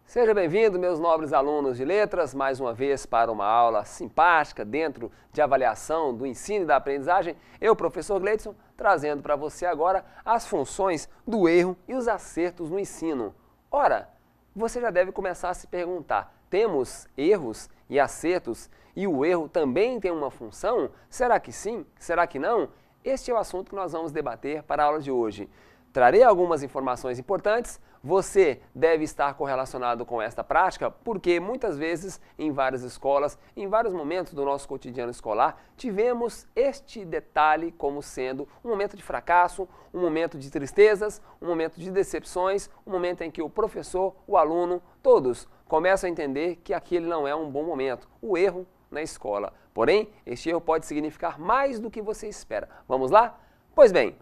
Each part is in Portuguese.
Seja bem-vindo, meus nobres alunos de letras, mais uma vez para uma aula simpática dentro de avaliação do ensino e da aprendizagem. Eu, professor Gleidson, trazendo para você agora as funções do erro e os acertos no ensino. Ora, você já deve começar a se perguntar, temos erros e acertos e o erro também tem uma função? Será que sim? Será que não? Este é o assunto que nós vamos debater para a aula de hoje. Trarei algumas informações importantes. Você deve estar correlacionado com esta prática porque muitas vezes em várias escolas, em vários momentos do nosso cotidiano escolar, tivemos este detalhe como sendo um momento de fracasso, um momento de tristezas, um momento de decepções, um momento em que o professor, o aluno, todos começam a entender que aquele não é um bom momento, o erro na escola. Porém, este erro pode significar mais do que você espera. Vamos lá? Pois bem,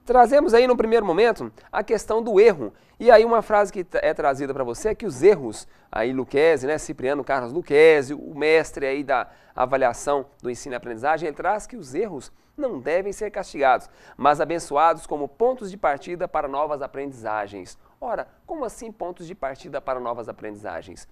trazemos aí no primeiro momento a questão do erro. E aí uma frase que é trazida para você é que os erros, aí Lucchesi, Cipriano Carlos Lucchesi, o mestre aí da avaliação do ensino e aprendizagem, ele traz que os erros não devem ser castigados, mas abençoados como pontos de partida para novas aprendizagens. Ora, como assim pontos de partida para novas aprendizagens?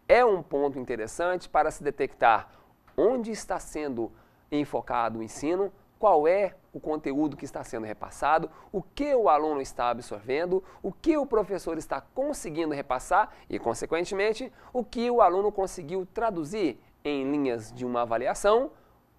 É um ponto interessante para se detectar onde está sendo enfocado o ensino, qual é o conteúdo que está sendo repassado, o que o aluno está absorvendo, o que o professor está conseguindo repassar e, consequentemente, o que o aluno conseguiu traduzir em linhas de uma avaliação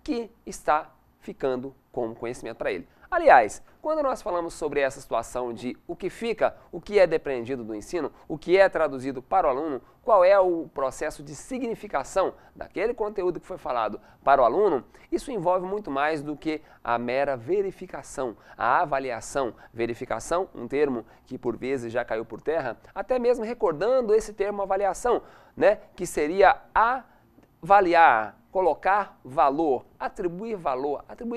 que está ficando como conhecimento para ele. Aliás, quando nós falamos sobre essa situação de o que fica, o que é depreendido do ensino, o que é traduzido para o aluno, qual é o processo de significação daquele conteúdo que foi falado para o aluno, isso envolve muito mais do que a mera verificação, a avaliação. Verificação, um termo que por vezes já caiu por terra, até mesmo recordando esse termo avaliação, que seria avaliar, colocar valor, atribuir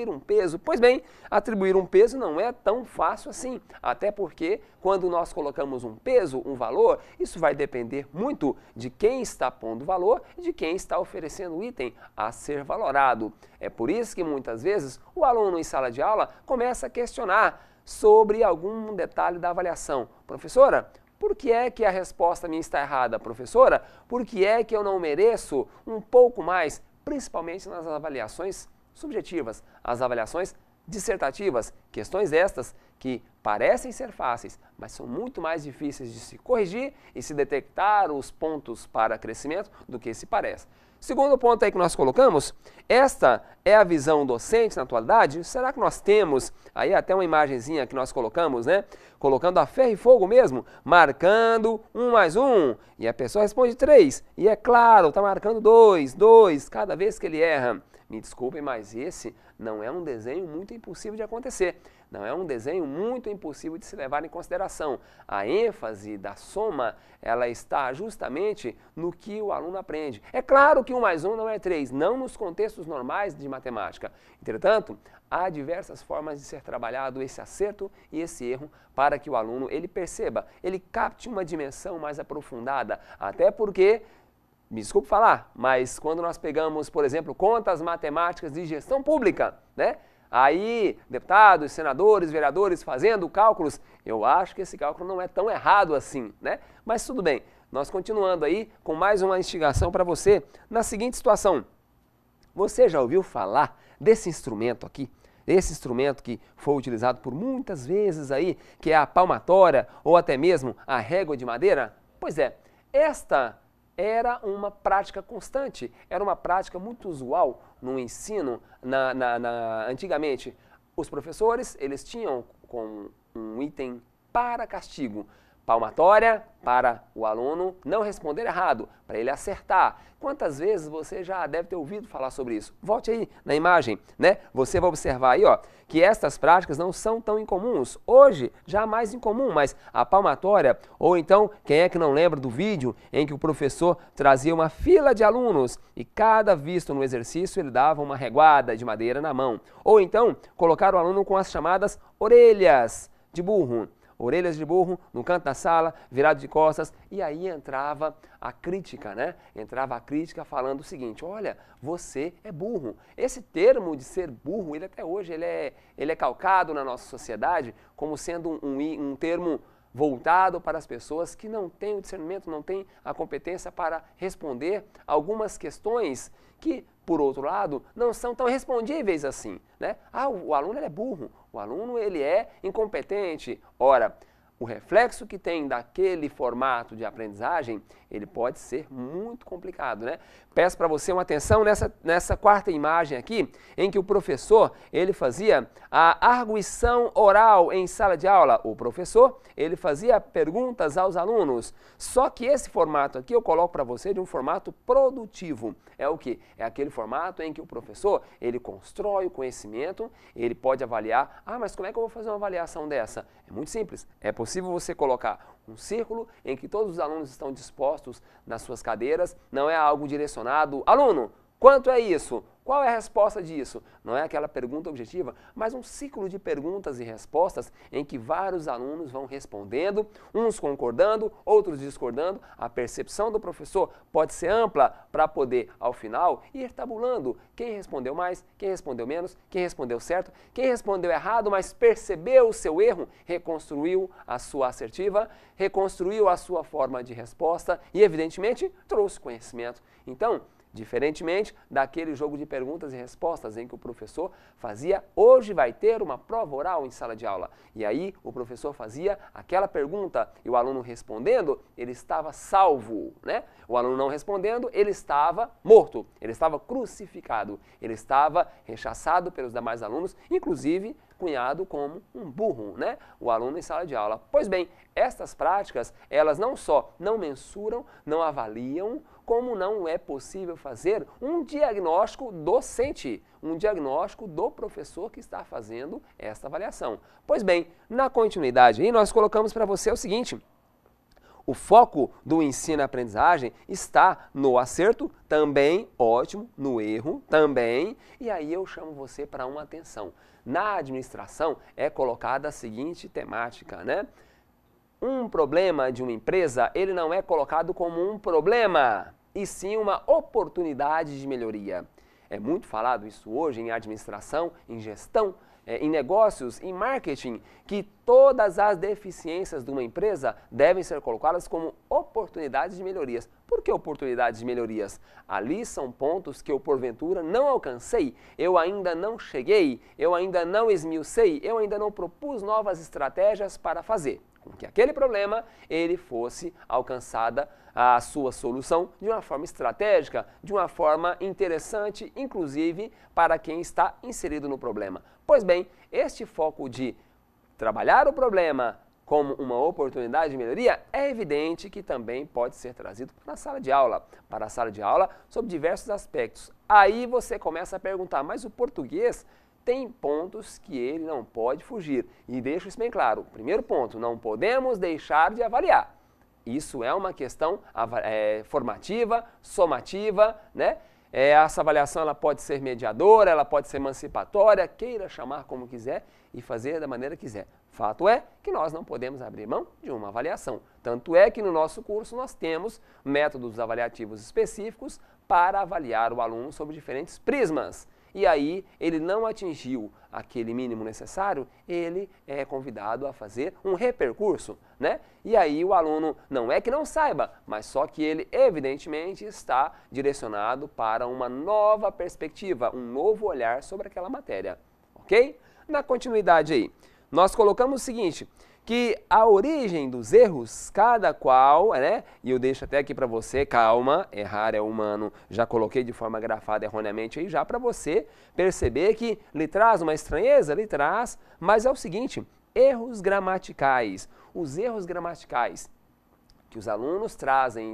um peso. Pois bem, atribuir um peso não é tão fácil assim, até porque quando nós colocamos um peso, um valor, isso vai depender muito de quem está pondo valor e de quem está oferecendo o item a ser valorado. É por isso que muitas vezes o aluno em sala de aula começa a questionar sobre algum detalhe da avaliação. Professora, por que é que a resposta minha está errada? Professora, por que é que eu não mereço um pouco mais? Principalmente nas avaliações subjetivas, as avaliações dissertativas, questões estas que parecem ser fáceis, mas são muito mais difíceis de se corrigir e se detectar os pontos para crescimento do que se parece. Segundo ponto aí que nós colocamos, esta é a visão docente na atualidade. Será que nós temos, aí até uma imagenzinha que nós colocamos, colocando a ferro e fogo mesmo, marcando 1 mais 1, e a pessoa responde 3, e é claro, está marcando 2 cada vez que ele erra. Me desculpem, mas esse não é um desenho muito impossível de acontecer. Não é um desenho muito impossível de se levar em consideração. A ênfase da soma, ela está justamente no que o aluno aprende. É claro que 1 mais 1 não é 3, não nos contextos normais de matemática. Entretanto, há diversas formas de ser trabalhado esse acerto e esse erro para que o aluno ele perceba, ele capte uma dimensão mais aprofundada, até porque, me desculpe falar, mas quando nós pegamos, por exemplo, contas matemáticas de gestão pública, aí deputados, senadores, vereadores fazendo cálculos, eu acho que esse cálculo não é tão errado assim, Mas tudo bem, nós continuando aí com mais uma instigação para você na seguinte situação. Você já ouviu falar desse instrumento aqui? Esse instrumento que foi utilizado por muitas vezes aí, que é a palmatória ou até mesmo a régua de madeira? Pois é, esta era uma prática constante, era uma prática muito usual no ensino. Antigamente, os professores eles tinham com um item para castigo, palmatória para o aluno não responder errado, para ele acertar. Quantas vezes você já deve ter ouvido falar sobre isso? Volte aí na imagem, Você vai observar aí, que estas práticas não são tão incomuns. Hoje, já mais incomum, mas a palmatória, ou então, quem é que não lembra do vídeo em que o professor trazia uma fila de alunos e cada visto no exercício ele dava uma reguada de madeira na mão. Ou então, colocar o aluno com as chamadas orelhas de burro. Orelhas de burro no canto da sala, virado de costas, e aí entrava a crítica, Entrava a crítica falando o seguinte, olha, você é burro. Esse termo de ser burro, ele até hoje ele é calcado na nossa sociedade como sendo um termo voltado para as pessoas que não têm o discernimento, não têm a competência para responder algumas questões que, por outro lado, não são tão respondíveis assim, né? Ah, o aluno ele é burro, o aluno ele é incompetente. Ora, o reflexo que tem daquele formato de aprendizagem, ele pode ser muito complicado, né? Peço para você uma atenção nessa quarta imagem aqui, em que o professor, ele fazia a arguição oral em sala de aula. O professor, ele fazia perguntas aos alunos. Só que esse formato aqui eu coloco para você de um formato produtivo. É o quê? É aquele formato em que o professor, ele constrói o conhecimento, ele pode avaliar. Ah, mas como é que eu vou fazer uma avaliação dessa? É muito simples. É possível você colocar um círculo em que todos os alunos estão dispostos nas suas cadeiras, não é algo direcionado. Aluno, quanto é isso? Qual é a resposta disso? Não é aquela pergunta objetiva, mas um ciclo de perguntas e respostas em que vários alunos vão respondendo, uns concordando, outros discordando. A percepção do professor pode ser ampla para poder, ao final, ir tabulando quem respondeu mais, quem respondeu menos, quem respondeu certo, quem respondeu errado, mas percebeu o seu erro, reconstruiu a sua assertiva, reconstruiu a sua forma de resposta e, evidentemente, trouxe conhecimento. Então, diferentemente daquele jogo de perguntas e respostas em que o professor fazia, hoje vai ter uma prova oral em sala de aula. E aí o professor fazia aquela pergunta e o aluno respondendo, ele estava salvo, né? O aluno não respondendo, ele estava morto, ele estava crucificado, ele estava rechaçado pelos demais alunos, inclusive cunhado como um burro, né? O aluno em sala de aula. Pois bem, estas práticas, elas não só não mensuram, não avaliam, como não é possível fazer um diagnóstico docente, um diagnóstico do professor que está fazendo esta avaliação. Pois bem, na continuidade aí nós colocamos para você o seguinte: o foco do ensino-aprendizagem está no acerto, também, ótimo, no erro, também, e aí eu chamo você para uma atenção. Na administração é colocada a seguinte temática, né? Um problema de uma empresa, ele não é colocado como um problema, e sim uma oportunidade de melhoria. É muito falado isso hoje em administração, em gestão, em negócios, em marketing, que todas as deficiências de uma empresa devem ser colocadas como oportunidades de melhorias. Por que oportunidades de melhorias? Ali são pontos que eu, porventura, não alcancei, eu ainda não cheguei, eu ainda não esmiucei, eu ainda não propus novas estratégias para fazer com que aquele problema ele fosse alcançada a sua solução de uma forma estratégica, de uma forma interessante, inclusive para quem está inserido no problema. Pois bem, este foco de trabalhar o problema como uma oportunidade de melhoria é evidente que também pode ser trazido para a sala de aula sob diversos aspectos. Aí você começa a perguntar, mas o português tem pontos que ele não pode fugir. E deixo isso bem claro. Primeiro ponto, não podemos deixar de avaliar. Isso é uma questão formativa, somativa, né? Essa avaliação ela pode ser mediadora, ela pode ser emancipatória, queira chamar como quiser e fazer da maneira que quiser. Fato é que nós não podemos abrir mão de uma avaliação. Tanto é que no nosso curso nós temos métodos avaliativos específicos para avaliar o aluno sob diferentes prismas. E aí ele não atingiu aquele mínimo necessário, ele é convidado a fazer um repercurso, né? E aí o aluno não é que não saiba, mas só que ele evidentemente está direcionado para uma nova perspectiva, um novo olhar sobre aquela matéria, ok? Na continuidade aí, nós colocamos o seguinte, que a origem dos erros, cada qual, né, e eu deixo até aqui para você, calma, errar é humano, já coloquei de forma grafada erroneamente aí, já para você perceber que lhe traz uma estranheza, lhe traz, mas é o seguinte, erros gramaticais. Os erros gramaticais que os alunos trazem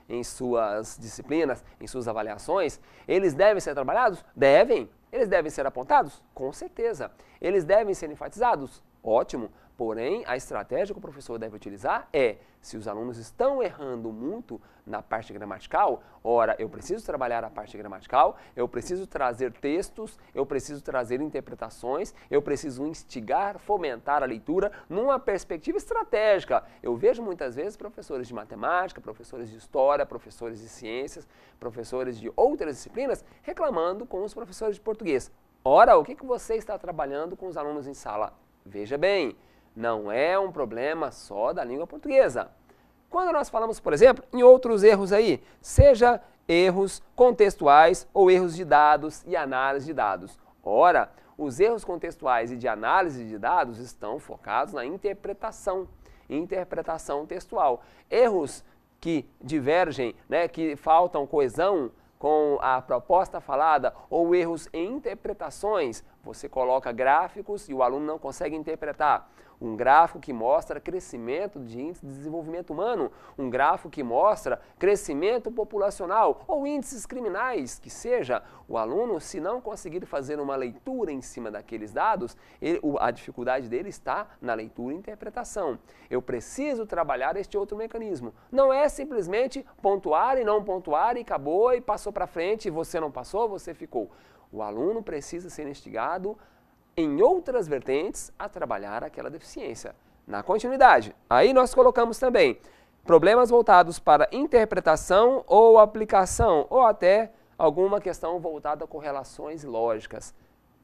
em suas disciplinas, em suas avaliações, eles devem ser trabalhados? Devem. Eles devem ser apontados? Com certeza. Eles devem ser enfatizados? Ótimo. Porém, a estratégia que o professor deve utilizar é, se os alunos estão errando muito na parte gramatical, ora, eu preciso trabalhar a parte gramatical, eu preciso trazer textos, eu preciso trazer interpretações, eu preciso instigar, fomentar a leitura numa perspectiva estratégica. Eu vejo muitas vezes professores de matemática, professores de história, professores de ciências, professores de outras disciplinas reclamando com os professores de português. Ora, o que você está trabalhando com os alunos em sala? Veja bem, não é um problema só da língua portuguesa. Quando nós falamos, por exemplo, em outros erros aí, seja erros contextuais ou erros de dados e análise de dados. Ora, os erros contextuais e de análise de dados estão focados na interpretação textual. Erros que divergem, né, que faltam coesão com a proposta falada ou erros em interpretações, você coloca gráficos e o aluno não consegue interpretar. Um gráfico que mostra crescimento de índice de desenvolvimento humano, um gráfico que mostra crescimento populacional ou índices criminais, que seja, o aluno, se não conseguir fazer uma leitura em cima daqueles dados, a dificuldade dele está na leitura e interpretação. Eu preciso trabalhar este outro mecanismo. Não é simplesmente pontuar e não pontuar e acabou e passou para frente e você não passou, você ficou. O aluno precisa ser instigado em outras vertentes a trabalhar aquela deficiência. Na continuidade, aí nós colocamos também problemas voltados para interpretação ou aplicação, ou até alguma questão voltada a correlações lógicas.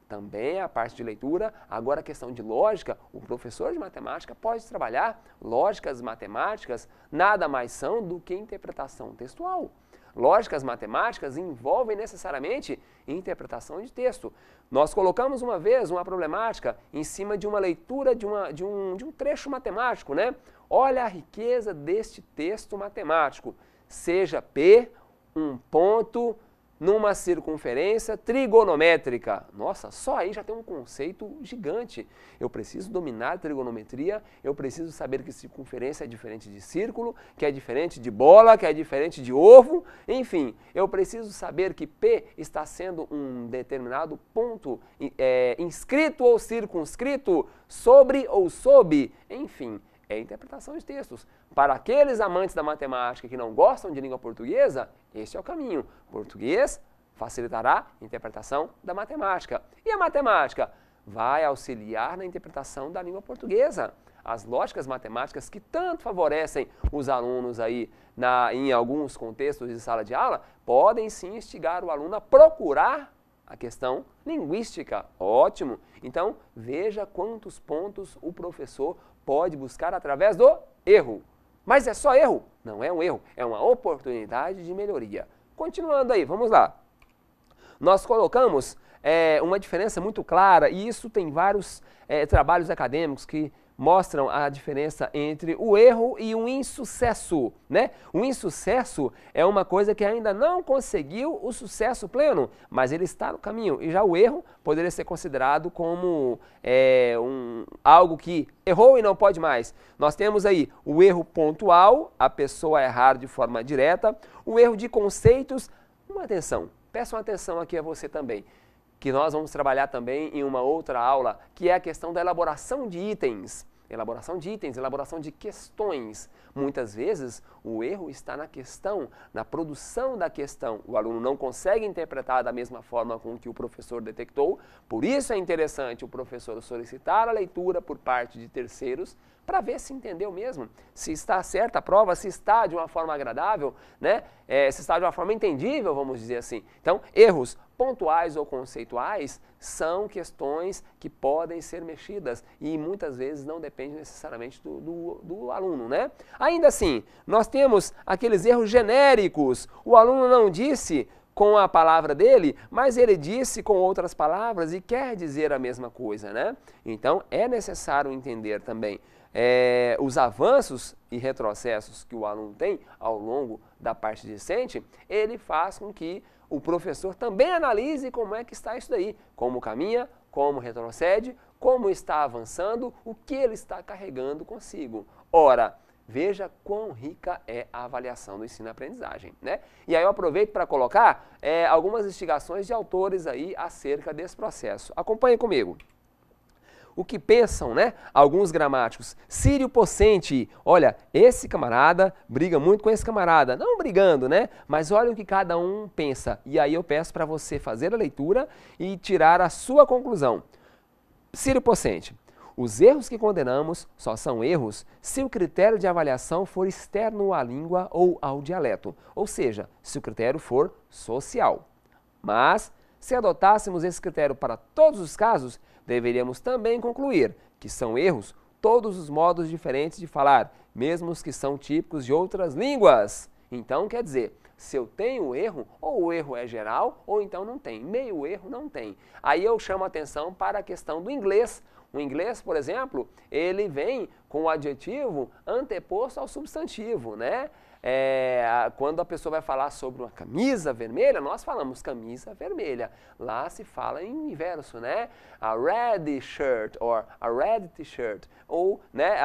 Também a parte de leitura, agora a questão de lógica, o professor de matemática pode trabalhar lógicas matemáticas, nada mais são do que interpretação textual. Lógicas matemáticas envolvem necessariamente interpretação de texto. Nós colocamos uma vez uma problemática em cima de uma leitura de um trecho matemático, né? Olha a riqueza deste texto matemático. Seja P um ponto numa circunferência trigonométrica. Nossa, só aí já tem um conceito gigante. Eu preciso dominar trigonometria, eu preciso saber que circunferência é diferente de círculo, que é diferente de bola, que é diferente de ovo, enfim, eu preciso saber que P está sendo um determinado ponto inscrito ou circunscrito, sobre ou sob, enfim, é interpretação de textos. Para aqueles amantes da matemática que não gostam de língua portuguesa, este é o caminho. Português facilitará a interpretação da matemática. E a matemática vai auxiliar na interpretação da língua portuguesa. As lógicas matemáticas que tanto favorecem os alunos aí em alguns contextos de sala de aula, podem sim instigar o aluno a procurar a questão linguística. Ótimo! Então, veja quantos pontos o professor pode buscar através do erro. Mas é só erro? Não é um erro, é uma oportunidade de melhoria. Continuando aí, vamos lá. Nós colocamos uma diferença muito clara, e isso tem vários trabalhos acadêmicos que mostram a diferença entre o erro e o insucesso, né? O insucesso é uma coisa que ainda não conseguiu o sucesso pleno, mas ele está no caminho. E já o erro poderia ser considerado como algo que errou e não pode mais. Nós temos aí o erro pontual, a pessoa errar de forma direta, o erro de conceitos. Peçam atenção aqui a você também, que nós vamos trabalhar também em uma outra aula, que é a questão da elaboração de itens. Elaboração de itens, elaboração de questões. Muitas vezes o erro está na questão, na produção da questão. O aluno não consegue interpretar da mesma forma com que o professor detectou, por isso é interessante o professor solicitar a leitura por parte de terceiros para ver se entendeu mesmo, se está certa a prova, se está de uma forma agradável, né? Se está de uma forma entendível, vamos dizer assim. Então, erros pontuais ou conceituais são questões que podem ser mexidas e muitas vezes não depende necessariamente do aluno, né? Ainda assim, nós temos aqueles erros genéricos. O aluno não disse com a palavra dele, mas ele disse com outras palavras e quer dizer a mesma coisa, né? Então, é necessário entender também os avanços e retrocessos que o aluno tem ao longo da parte discente, ele faz com que o professor também analise como é que está isso daí, como caminha, como retrocede, como está avançando, o que ele está carregando consigo. Ora, veja quão rica é a avaliação do ensino-aprendizagem, né? E aí eu aproveito para colocar algumas instigações de autores aí acerca desse processo. Acompanhe comigo. O que pensam, né, alguns gramáticos? Círio Pocente, olha, esse camarada briga muito com esse camarada. Não brigando, né? Mas olha o que cada um pensa. E aí eu peço para você fazer a leitura e tirar a sua conclusão. Círio Pocente. Os erros que condenamos só são erros se o critério de avaliação for externo à língua ou ao dialeto, ou seja, se o critério for social. Mas, se adotássemos esse critério para todos os casos, deveríamos também concluir que são erros todos os modos diferentes de falar, mesmo os que são típicos de outras línguas. Então, quer dizer, se eu tenho erro, ou o erro é geral, ou então não tem. Meio erro não tem. Aí eu chamo a atenção para a questão do inglês. O inglês, por exemplo, ele vem com o adjetivo anteposto ao substantivo, né? Quando a pessoa vai falar sobre uma camisa vermelha, nós falamos camisa vermelha. Lá se fala em inverso, né? A red shirt, or a red t-shirt. Ou, né,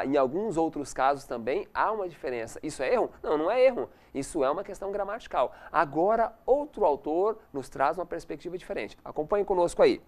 em alguns outros casos também há uma diferença. Isso é erro? Não, não é erro. Isso é uma questão gramatical. Agora, outro autor nos traz uma perspectiva diferente. Acompanhe conosco aí.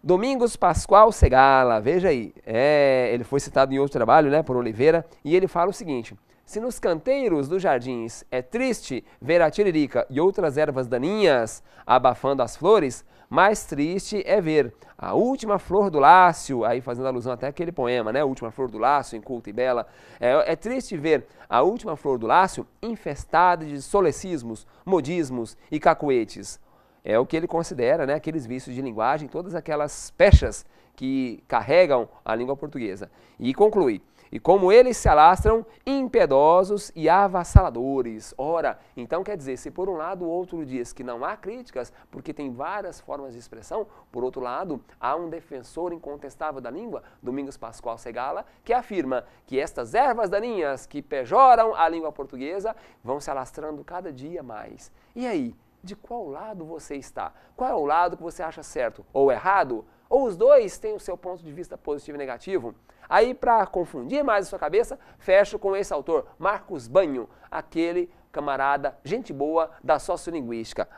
Domingos Pascoal Segala, veja aí, ele foi citado em outro trabalho, né, por Oliveira, e ele fala o seguinte: se nos canteiros dos jardins é triste ver a tiririca e outras ervas daninhas abafando as flores, mais triste é ver a última flor do lácio, aí fazendo alusão até àquele poema, né, a última flor do lácio, inculta e bela, é triste ver a última flor do lácio infestada de solecismos, modismos e cacuetes. É o que ele considera, né, aqueles vícios de linguagem, todas aquelas pechas que carregam a língua portuguesa. E conclui: e como eles se alastram impiedosos e avassaladores. Ora, então quer dizer, se por um lado o outro diz que não há críticas, porque tem várias formas de expressão, por outro lado, há um defensor incontestável da língua, Domingos Pascoal Segala, que afirma que estas ervas daninhas que pejoram a língua portuguesa vão se alastrando cada dia mais. E aí? De qual lado você está? Qual é o lado que você acha certo ou errado? Ou os dois têm o seu ponto de vista positivo e negativo? Aí, para confundir mais a sua cabeça, fecho com esse autor, Marcos Banho, aquele camarada, gente boa da sociolinguística.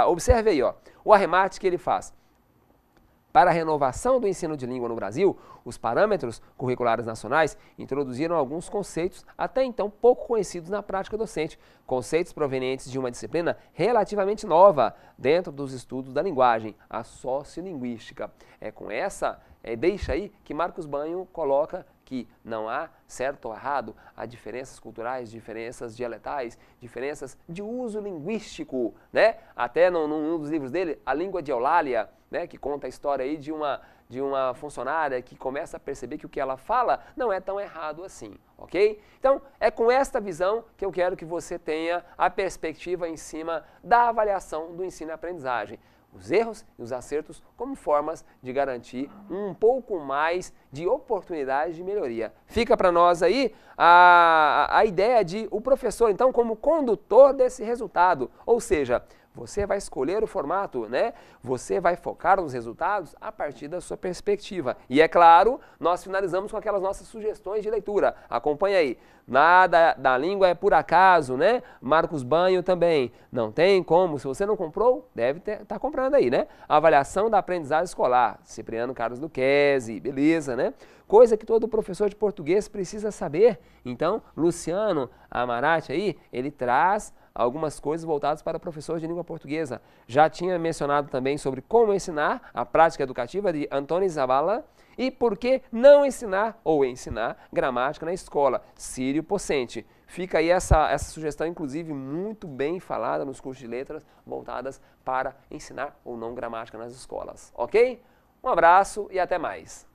Observe aí, ó, o arremate que ele faz. Para a renovação do ensino de língua no Brasil, os parâmetros curriculares nacionais introduziram alguns conceitos até então pouco conhecidos na prática docente, conceitos provenientes de uma disciplina relativamente nova dentro dos estudos da linguagem, a sociolinguística. É com essa deixa aí que Marcos Banho coloca que não há certo ou errado, há diferenças culturais, diferenças dialetais, diferenças de uso linguístico, né? Até num dos livros dele, A Língua de Eulália, né, que conta a história aí de uma funcionária que começa a perceber que o que ela fala não é tão errado assim, ok? Então, é com esta visão que eu quero que você tenha a perspectiva em cima da avaliação do ensino e aprendizagem. Os erros e os acertos como formas de garantir um pouco mais de oportunidade de melhoria. Fica para nós aí a ideia de o professor, então, como condutor desse resultado, ou seja, você vai escolher o formato, né? Você vai focar nos resultados a partir da sua perspectiva. E é claro, nós finalizamos com aquelas nossas sugestões de leitura. Acompanha aí. Nada da língua é por acaso, né? Marcos Banho também. Não tem como. Se você não comprou, deve estar comprando aí, né? Avaliação da aprendizagem escolar. Cipriano Carlos Lucchesi, beleza, né? Coisa que todo professor de português precisa saber. Então, Luciano Amarati aí, ele traz algumas coisas voltadas para o professor de língua portuguesa. Já tinha mencionado também sobre como ensinar, a prática educativa de Antônio Zabala, e por que não ensinar ou ensinar gramática na escola, Círio Pocente. Fica aí essa sugestão, inclusive, muito bem falada nos cursos de letras, voltadas para ensinar ou não gramática nas escolas, ok? Um abraço e até mais!